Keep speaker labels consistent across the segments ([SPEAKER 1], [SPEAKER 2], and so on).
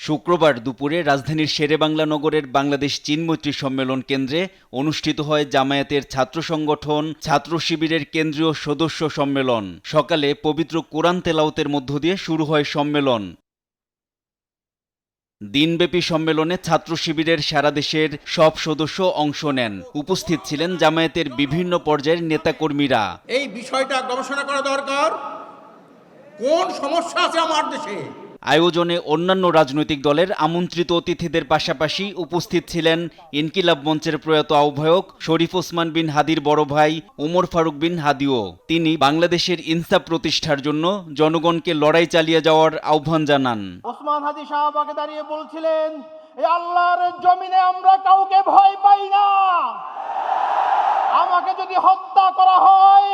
[SPEAKER 1] শুক্রবার দুপুরে রাজধানীর শেরেবাংলা নগরের বাংলাদেশ চীন মৈত্রী সম্মেলন কেন্দ্রে অনুষ্ঠিত হয় জামায়াতের ছাত্র সংগঠন ছাত্র শিবিরের কেন্দ্রীয় সদস্য সম্মেলন। সকালে পবিত্র কোরআন তেলাওয়াতের মধ্য দিয়ে শুরু হয় সম্মেলন। দিনব্যাপী সম্মেলনে ছাত্র শিবিরের সারা দেশের সব সদস্য অংশ নেন। উপস্থিত ছিলেন জামায়াতের বিভিন্ন পর্যায়ের নেতাকর্মীরা।
[SPEAKER 2] এই বিষয়টা গবেষণা করা দরকার, কোন সমস্যা আছে আমার দেশে।
[SPEAKER 1] আয়োজনে অন্যান্য রাজনৈতিক দলের আমন্ত্রিত অতিথিদের পাশাপাশি উপস্থিত ছিলেন ইনকিলাব মঞ্চের প্রয়াত আহ্বায়ক শরীফ ওসমান বিন হাদির বড় ভাই ওমর ফারুক বিন হাদিও। তিনি বাংলাদেশের ইনসাফ প্রতিষ্ঠার জন্য জনগণকে লড়াই চালিয়ে যাওয়ার আহ্বান জানান।
[SPEAKER 3] ওসমান হাদি সাহেব আগে দাঁড়িয়ে বলছিলেন, এই আল্লাহর জমিনে আমরা কাউকে ভয় পাই না। আমাকে যদি হত্যা করা হয়,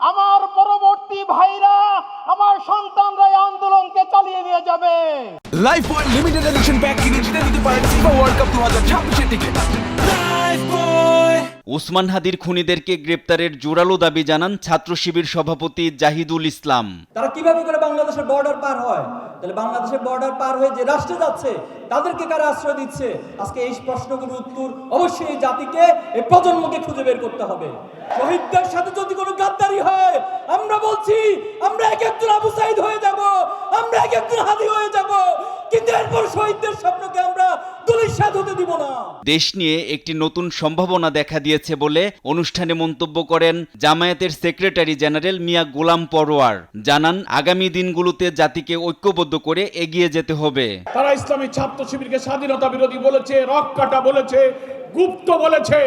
[SPEAKER 3] আমার পরবর্তী ভাইরা, আমার সন্তানরা আন্দোলনকে চালিয়ে নিয়ে যাবে।
[SPEAKER 4] Lifebuoy limited edition pack কিনে জিতে নিতে পারেন FIFA World Cup 2026 ticket. Lifebuoy.
[SPEAKER 1] Osman হাদির খুনিদেরকে গ্রেপ্তারের জোরালো দাবি জানান ছাত্র শিবির সভাপতি জাহিদুল ইসলাম।
[SPEAKER 5] তারা কিভাবে করে বাংলাদেশের বর্ডার পার হয়? তাহলে বাংলাদেশের বর্ডার পার হয়ে যে রাষ্ট্রে যাচ্ছে তাদেরকে কারা আশ্রয় দিচ্ছে? আজকে এই প্রশ্নগুলোর উত্তর অবশ্যই এই জাতিকে, এই প্রজন্মকে খুঁজে বের করতে হবে। শহীদদের সাথে যদি কোনো গাদ্দারি হয়, আমরা বলছি আমরা এক একজন আবু সাইদ হয়ে যাব, আমরা এক একজন হাদি হয়ে যাব, কিন্তু এরপর শহীদদের স্বপ্নকে আমরা দুলিশাত হতে দিব না।
[SPEAKER 1] দেশ নিয়ে একটি নতুন সম্ভাবনা দেখা দিয়েছে বলে অনুষ্ঠানে মন্তব্য করেন জামায়াতের সেক্রেটারি জেনারেল মিয়া গোলাম পরোয়ার। জানান, আগামী দিনগুলোতে জাতিকে ঐক্যবদ্ধ করে এগিয়ে যেতে হবে।
[SPEAKER 6] তারা ইসলামী ছাত্র শিবিরকে স্বাধীনতা বিরোধী বলেছে, রক কাটা বলেছে, গুপ্ত বলেছে,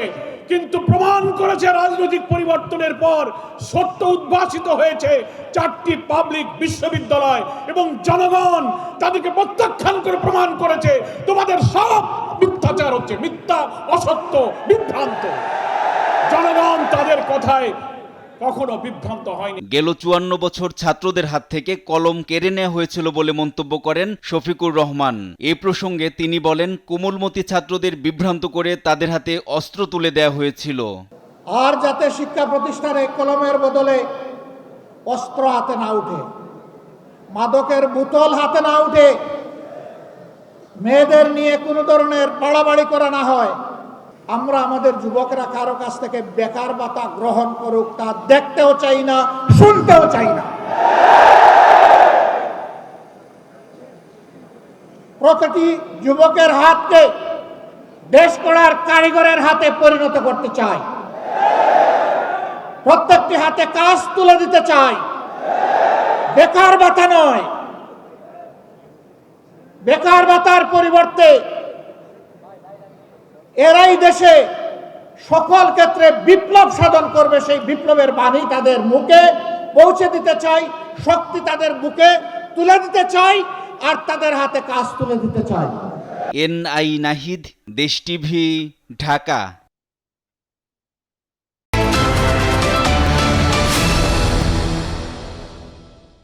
[SPEAKER 6] কিন্তু প্রমাণ করেছে রাজনৈতিক পরিবর্তনের পর সত্য উদ্ভাসিত হয়েছে। 4টি পাবলিক বিশ্ববিদ্যালয় এবং জনগণ তাদেরকে প্রত্যাখ্যান করে প্রমাণ করেছে তোমাদের সব মিথ্যাচার হচ্ছে, মিথ্যা, অসত্য, বিভ্রান্ত। জনগণ তাদের কথায় কখনো বিভ্রান্ত হয়নি।
[SPEAKER 1] গেল 54 বছর ছাত্রদের হাত থেকে কলম কেড়ে নেওয়া হয়েছিল বলে মন্তব্য করেন শফিকুর রহমান। এ প্রসঙ্গে তিনি বলেন, কোমলমতি ছাত্রদের বিভ্রান্ত করে তাদের হাতে অস্ত্র তুলে দেওয়া হয়েছিল।
[SPEAKER 3] আর যাতে শিক্ষা প্রতিষ্ঠানে কলমের বদলে অস্ত্র হাতে না উঠে, মাদকের বোতল হাতে না উঠে, মেয়েদের নিয়ে কোনো ধরনের বাড়াবাড়ি করা না হয়। আমরা আমাদের যুবকরা কারো কাছ থেকে বেকার ভাতা গ্রহণ করুক তা দেখতেও চাই না, শুনতেও চাই না। প্রতিটি যুবকের হাতকে দেশ গড়ার কারিগরের হাতে পরিণত করতে চাই। প্রত্যেকটি হাতে কাজ তুলে দিতে চাই, বেকার ভাতা নয়। বেকার ভাতার পরিবর্তে এরাই দেশে সকল ক্ষেত্রে বিপ্লব সাধন করবে, সেই বিপ্লবের বাণী তাদের মুখে পৌঁছে দিতে চাই, শক্তি তাদের বুকে তুলে দিতে চাই, আর তাদের হাতে কাজ তুলে দিতে চাই।
[SPEAKER 1] NI নাহিদ, দেশ টিভি, ঢাকা।